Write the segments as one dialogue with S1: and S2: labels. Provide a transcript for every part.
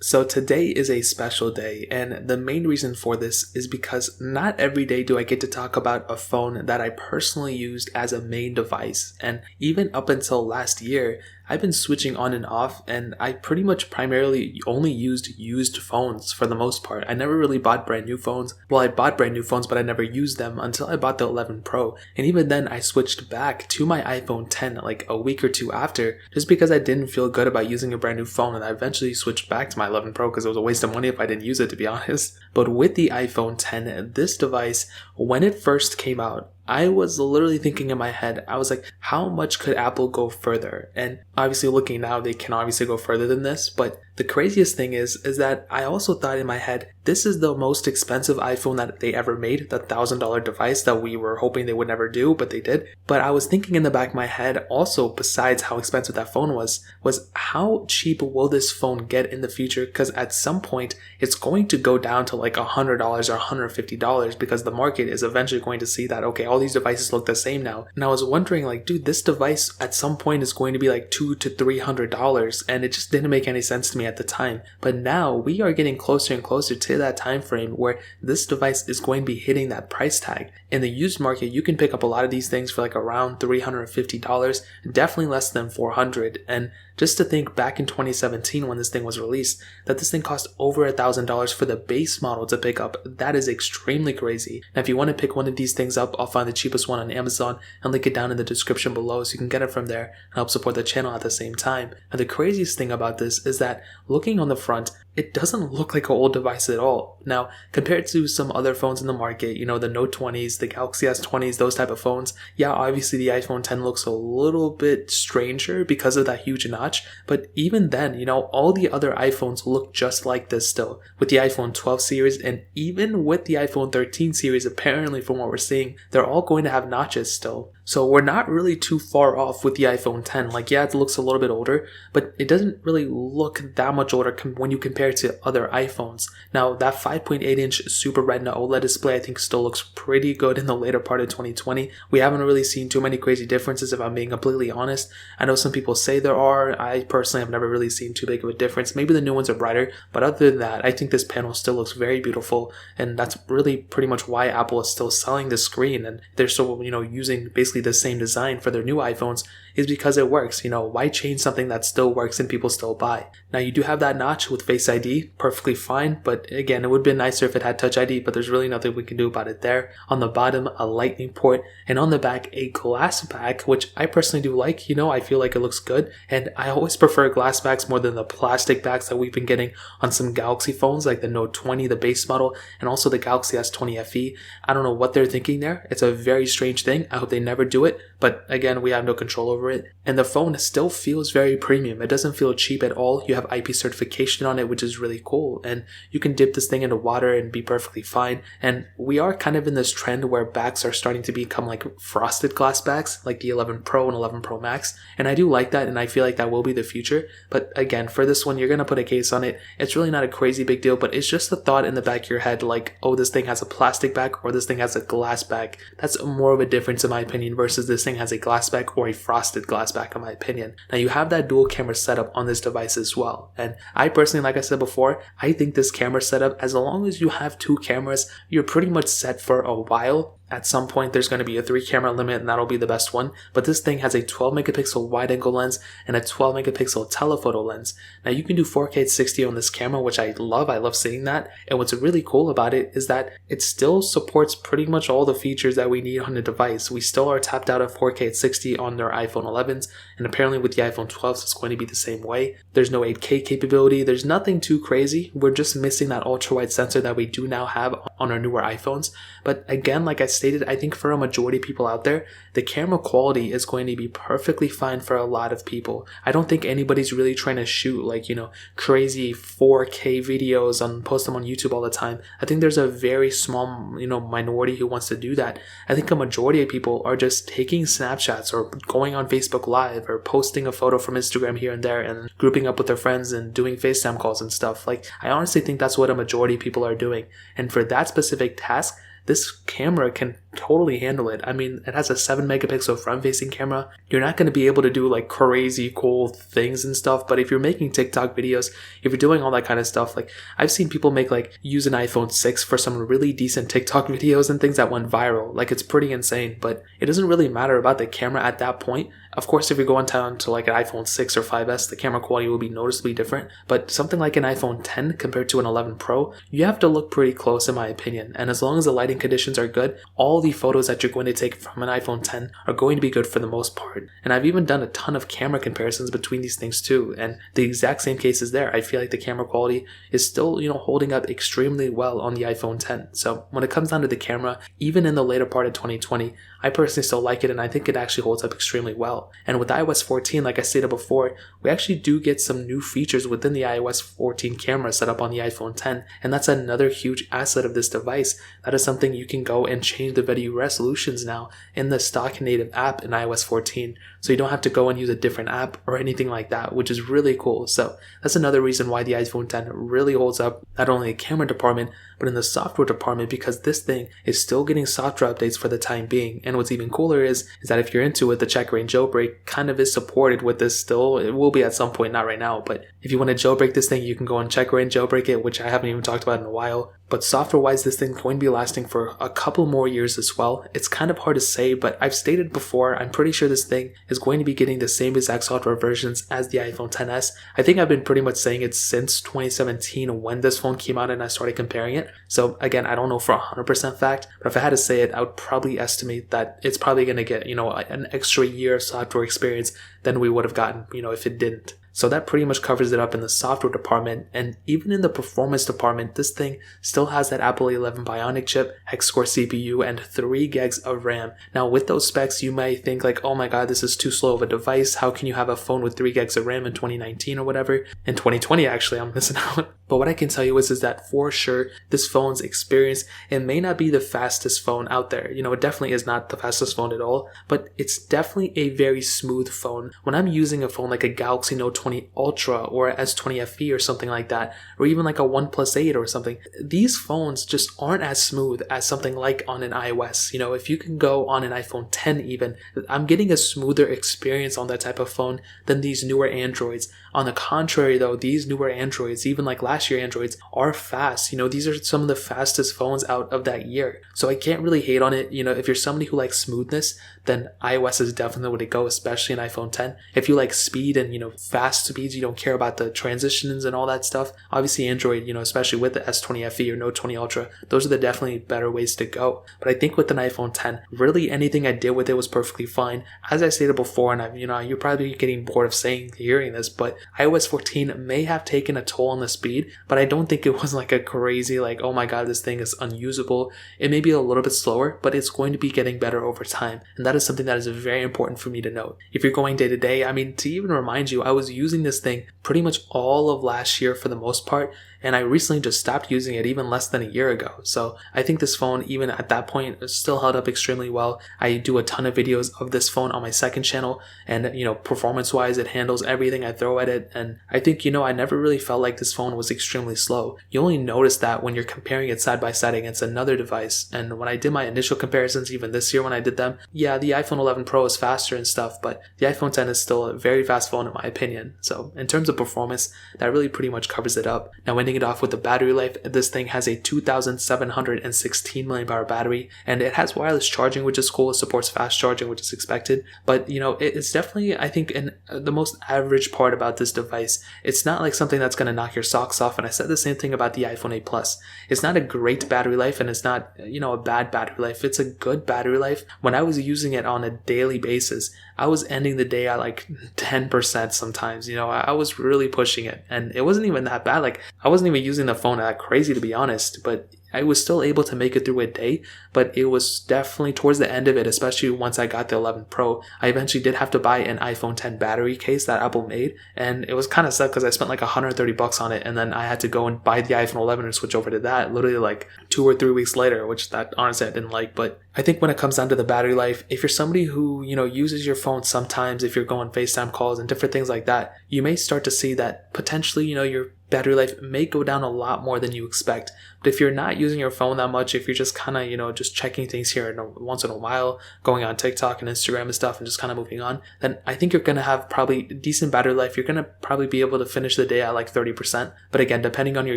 S1: So today is a special day, and the main reason for this is because not every day do I get to talk about a phone that I personally used as a main device. And even up until last year, I've been switching on and off, and I pretty much primarily only used phones for the most part. I never really bought brand new phones. Well, I bought brand new phones, but I never used them until I bought the 11 Pro. And even then, I switched back to my iPhone 10 like a week or two after, just because I didn't feel good about using a brand new phone, and I eventually switched back to my 11 Pro because it was a waste of money if I didn't use it, to be honest. But with the iPhone 10, this device, when it first came out, I was literally thinking in my head, I was like, how much could Apple go further? And obviously looking now, they can obviously go further than this, but the craziest thing is that I also thought in my head, this is the most expensive iPhone that they ever made, the $1,000 device that we were hoping they would never do, but they did. But I was thinking in the back of my head, also besides how expensive that phone was how cheap will this phone get in the future? Because at some point, it's going to go down to like $100 or $150 because the market is eventually going to see that, okay, all these devices look the same now. And I was wondering, like, dude, this device at some point is going to be like $200 to $300, and it just didn't make any sense to me at the time. But now we are getting closer and closer to that time frame where this device is going to be hitting that price tag. In the used market, you can pick up a lot of these things for like around $350, definitely less than $400. And just to think back in 2017 when this thing was released, that this thing cost over $1,000 for the base model to pick up, that is extremely crazy. Now if you want to pick one of these things up, I'll find the cheapest one on Amazon and link it down in the description below so you can get it from there and help support the channel at the same time. And the craziest thing about this is that looking on the front, it doesn't look like an old device at all. Now, compared to some other phones in the market, you know, the Note 20s, the Galaxy S20s, those type of phones, yeah, obviously the iPhone 10 looks a little bit stranger because of that huge notch, but even then, you know, all the other iPhones look just like this still, with the iPhone 12 series, and even with the iPhone 13 series, apparently from what we're seeing, they're all going to have notches still. So we're not really too far off with the iPhone 10. Like, yeah, it looks a little bit older, but it doesn't really look that much older when you compare it to other iPhones. Now, that 5.8-inch Super Retina OLED display I think still looks pretty good in the later part of 2020. We haven't really seen too many crazy differences, if I'm being completely honest. I know some people say there are. I personally have never really seen too big of a difference. Maybe the new ones are brighter, but other than that, I think this panel still looks very beautiful, and that's really pretty much why Apple is still selling this screen, and they're still, you know, using basically the same design for their new iPhones, is because it works. You know, why change something that still works and people still buy? Now, you do have that notch with Face ID, perfectly fine, but again, it would have been nicer if it had Touch ID, but there's really nothing we can do about it there. On the bottom, a lightning port, and on the back, a glass back, which I personally do like. You know, I feel like it looks good, and I always prefer glass backs more than the plastic backs that we've been getting on some Galaxy phones, like the Note 20, the base model, and also the Galaxy S20 FE. I don't know what they're thinking there. It's a very strange thing. I hope they never do it, but again, we have no control over it. And the phone still feels very premium. It doesn't feel cheap at all. You have IP certification on it, which is really cool, and you can dip this thing into water and be perfectly fine. And we are kind of in this trend where backs are starting to become like frosted glass backs, like the 11 Pro and 11 Pro Max, and I do like that, and I feel like that will be the future. But again, for this one, you're going to put a case on it. It's really not a crazy big deal, but it's just the thought in the back of your head, like, oh, this thing has a plastic back or this thing has a glass back. That's more of a difference in my opinion versus this thing has a glass back or a frosted glass back in my opinion. Now, you have that dual camera setup on this device as well, and I personally, like I said before, I think this camera setup, as long as you have two cameras, you're pretty much set for a while. At some point, there's going to be a 3-camera limit, and that'll be the best one. But this thing has a 12-megapixel wide-angle lens and a 12-megapixel telephoto lens. Now, you can do 4K 60 on this camera, which I love. I love seeing that. And what's really cool about it is that it still supports pretty much all the features that we need on the device. We still are tapped out of 4K 60 on their iPhone 11s, and apparently with the iPhone 12s, it's going to be the same way. There's no 8K capability. There's nothing too crazy. We're just missing that ultra-wide sensor that we do now have on our newer iPhones. But again, like I stated, I think for a majority of people out there, the camera quality is going to be perfectly fine for a lot of people. I don't think anybody's really trying to shoot like, you know, crazy 4K videos and post them on YouTube all the time. I think there's a very small, you know, minority who wants to do that. I think a majority of people are just taking snapshots or going on Facebook Live or posting a photo from Instagram here and there and grouping up with their friends and doing FaceTime calls and stuff. Like, I honestly think that's what a majority of people are doing. And for that specific task, this camera can totally handle it. I mean, it has a 7 megapixel front facing camera. You're not going to be able to do like crazy cool things and stuff, but if you're making TikTok videos, if you're doing all that kind of stuff, like I've seen people make like use an iPhone 6 for some really decent TikTok videos and things that went viral. Like it's pretty insane, but it doesn't really matter about the camera at that point. Of course, if you're going down to like an iPhone 6 or 5S, the camera quality will be noticeably different, but something like an iPhone 10 compared to an 11 Pro, you have to look pretty close in my opinion. And as long as the lighting conditions are good, all the photos that you're going to take from an iPhone 10 are going to be good for the most part. And I've even done a ton of camera comparisons between these things too, and the exact same case is there. I feel like the camera quality is still, holding up extremely well on the iPhone 10. So when it comes down to the camera, even in the later part of 2020, I personally still like it, and I think it actually holds up extremely well. And with iOS 14, like I stated before, we actually do get some new features within the iOS 14 camera set up on the iPhone 10, and that's another huge asset of this device. That is something you can go and change the video resolutions now in the stock native app in iOS 14, so you don't have to go and use a different app or anything like that, which is really cool. So that's another reason why the iPhone 10 really holds up, not only in the camera department, but in the software department, because this thing is still getting software updates for the time being. And what's even cooler is that if you're into it, the checkra and jailbreak kind of is supported with this still. It will be at some point, not right now, but if you want to jailbreak this thing, you can go and checkra and jailbreak it, which I haven't even talked about in a while. But software-wise, this thing's going to be lasting for a couple more years as well. It's kind of hard to say, but I've stated before, I'm pretty sure this thing is going to be getting the same exact software versions as the iPhone XS. I think I've been pretty much saying it since 2017 when this phone came out and I started comparing it. So again, I don't know for 100% fact, but if I had to say it, I would probably estimate that it's probably going to get, an extra year of software experience than we would have gotten, if it didn't. So that pretty much covers it up in the software department, and even in the performance department, this thing still has that Apple A11 Bionic chip, hex-core CPU, and 3 gigs of RAM. Now with those specs, you might think like, oh my god, this is too slow of a device. How can you have a phone with 3 gigs of RAM in 2019 or whatever? In 2020, actually, I'm missing out. But what I can tell you is that for sure, this phone's experience, it may not be the fastest phone out there. It definitely is not the fastest phone at all, but it's definitely a very smooth phone. When I'm using a phone like a Galaxy Note 20 Ultra or S20 FE or something like that, or even like a OnePlus 8 or something, these phones just aren't as smooth as something like on an iOS. If you can go on an iPhone 10 even, I'm getting a smoother experience on that type of phone than these newer Androids. On the contrary though, these newer Androids, even like last year Androids, are fast. These are some of the fastest phones out of that year. So I can't really hate on it. If you're somebody who likes smoothness, then iOS is definitely the way to go, especially in iPhone 10. If you like speed and, fast speeds, you don't care about the transitions and all that stuff, obviously Android, especially with the S20 FE or Note 20 Ultra, those are the definitely better ways to go. But I think with an iPhone 10, really anything I did with it was perfectly fine. As I stated before, and you're probably getting bored of hearing this, but iOS 14 may have taken a toll on the speed, but I don't think it was like a crazy, like, oh my god, this thing is unusable. It may be a little bit slower, but it's going to be getting better over time. And that is something that is very important for me to note. If you're going day to day, to even remind you, I was using this thing pretty much all of last year for the most part, and I recently just stopped using it even less than a year ago. So I think this phone, even at that point, still held up extremely well. I do a ton of videos of this phone on my second channel, and performance wise, it handles everything I throw at it. And I think, I never really felt like this phone was extremely slow. You only notice that when you're comparing it side by side against another device. And when I did my initial comparisons, even this year when I did them, yeah, the iPhone 11 Pro is faster and stuff, but the iPhone 10 is still a very fast phone in my opinion. So in terms of performance, that really pretty much covers it up. Now ending it off with the battery life, this thing has a 2716 mAh battery, and it has wireless charging, which is cool. It supports fast charging, which is expected, but it's definitely, I think, the most average part about this device. It's not like something that's going to knock your socks off, and I said the same thing about the iPhone 8 Plus. It's not a great battery life, and it's not, a bad battery life. It's a good battery life. When I was using it on a daily basis, I was ending the day at like 10% sometimes. I was really pushing it, and it wasn't even that bad. Like, I wasn't even using the phone that crazy, to be honest, but I was still able to make it through a day. But it was definitely towards the end of it, especially once I got the 11 Pro, I eventually did have to buy an iPhone 10 battery case that Apple made, and it was kind of sad because I spent like $130 on it, and then I had to go and buy the iPhone 11 and switch over to that literally like 2 or 3 weeks later, which that honestly I didn't like. But I think when it comes down to the battery life, if you're somebody who, uses your phone sometimes, if you're going FaceTime calls and different things like that, you may start to see that potentially, your battery life may go down a lot more than you expect. But if you're not using your phone that much, if you're just kind of, just checking things here once in a while, going on TikTok and Instagram and stuff and just kind of moving on, then I think you're going to have probably decent battery life. You're going to probably be able to finish the day at like 30%. But again, depending on your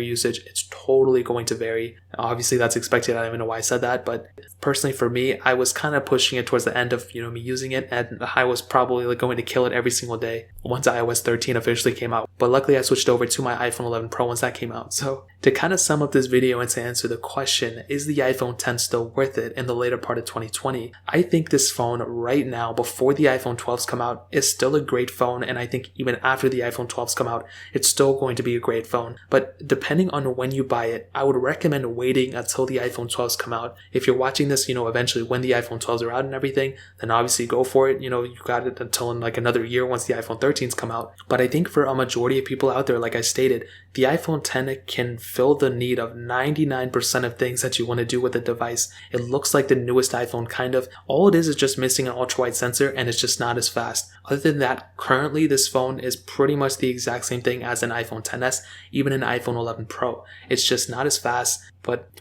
S1: usage, it's totally going to vary. Obviously, that's expected. I don't even know why I said that. But personally, for me, I was kind of pushing it towards the end of, me using it. And I was probably like going to kill it every single day once iOS 13 officially came out. But luckily, I switched over to my iPhone 11 Pro once that came out. So to kind of sum up this video and to answer the question, is the iPhone 10 still worth it in the later part of 2020? I think this phone right now, before the iPhone 12s come out, is still a great phone. And I think even after the iPhone 12s come out, it's still going to be a great phone. But depending on when you buy it, I would recommend waiting until the iPhone 12s come out. If you're watching this, eventually when the iPhone 12s are out and everything, then obviously go for it. You got it until in like another year once the iPhone 13s come out. But I think for a majority of people out there, like I stated, the iPhone 10 can fill the need of 99% of things that you want to do with the device. It looks like the newest iPhone kind of. All it is just missing an ultra-wide sensor, and it's just not as fast. Other than that, currently this phone is pretty much the exact same thing as an iPhone XS, even an iPhone 11 Pro. It's just not as fast,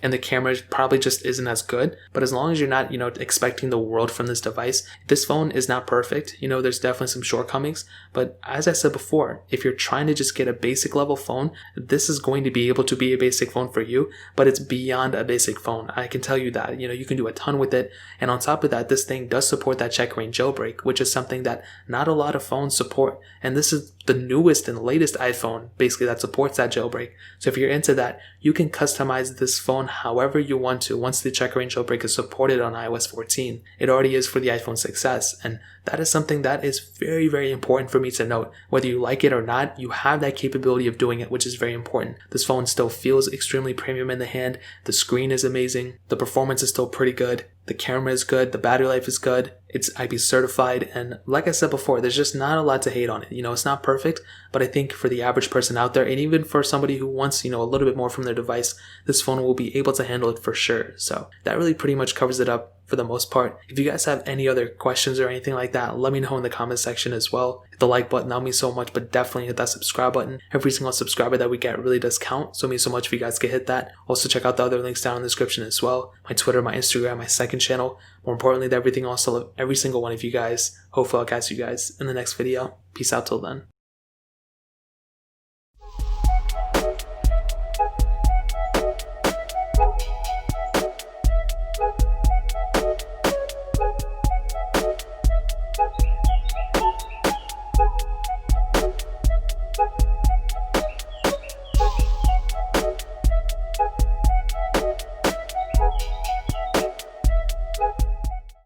S1: and the camera probably just isn't as good. But as long as you're not, expecting the world from this device, this phone is not perfect. There's definitely some shortcomings. But as I said before, if you're trying to just get a basic level phone, this is going to be able to be a basic phone for you, but it's beyond a basic phone. I can tell you that. You can do a ton with it. And on top of that, this thing does support that checkering jailbreak, which is something that not a lot of phones support. And this is the newest and latest iPhone basically that supports that jailbreak. So if you're into that, you can customize this phone however you want to once the checkering jailbreak is supported on iOS 14. It already is for the iPhone 6s, and that is something that is very, very important for me to note. Whether you like it or not, you have that capability of doing it, which is very important. This phone still feels extremely premium in the hand. The screen is amazing. The performance is still pretty good. The camera is good. The battery life is good. It's IP certified. And like I said before, there's just not a lot to hate on it. It's not perfect, but I think for the average person out there, and even for somebody who wants, a little bit more from their device, this phone will be able to handle it for sure. So that really pretty much covers it up for the most part. If you guys have any other questions or anything like that, let me know in the comment section as well. Hit the like button, that means so much, but definitely hit that subscribe button. Every single subscriber that we get really does count, so it means so much if you guys could hit that. Also check out the other links down in the description as well. My Twitter, my Instagram, my second channel. More importantly than everything else, I love every single one of you guys. Hopefully I'll catch you guys in the next video. Peace out till then.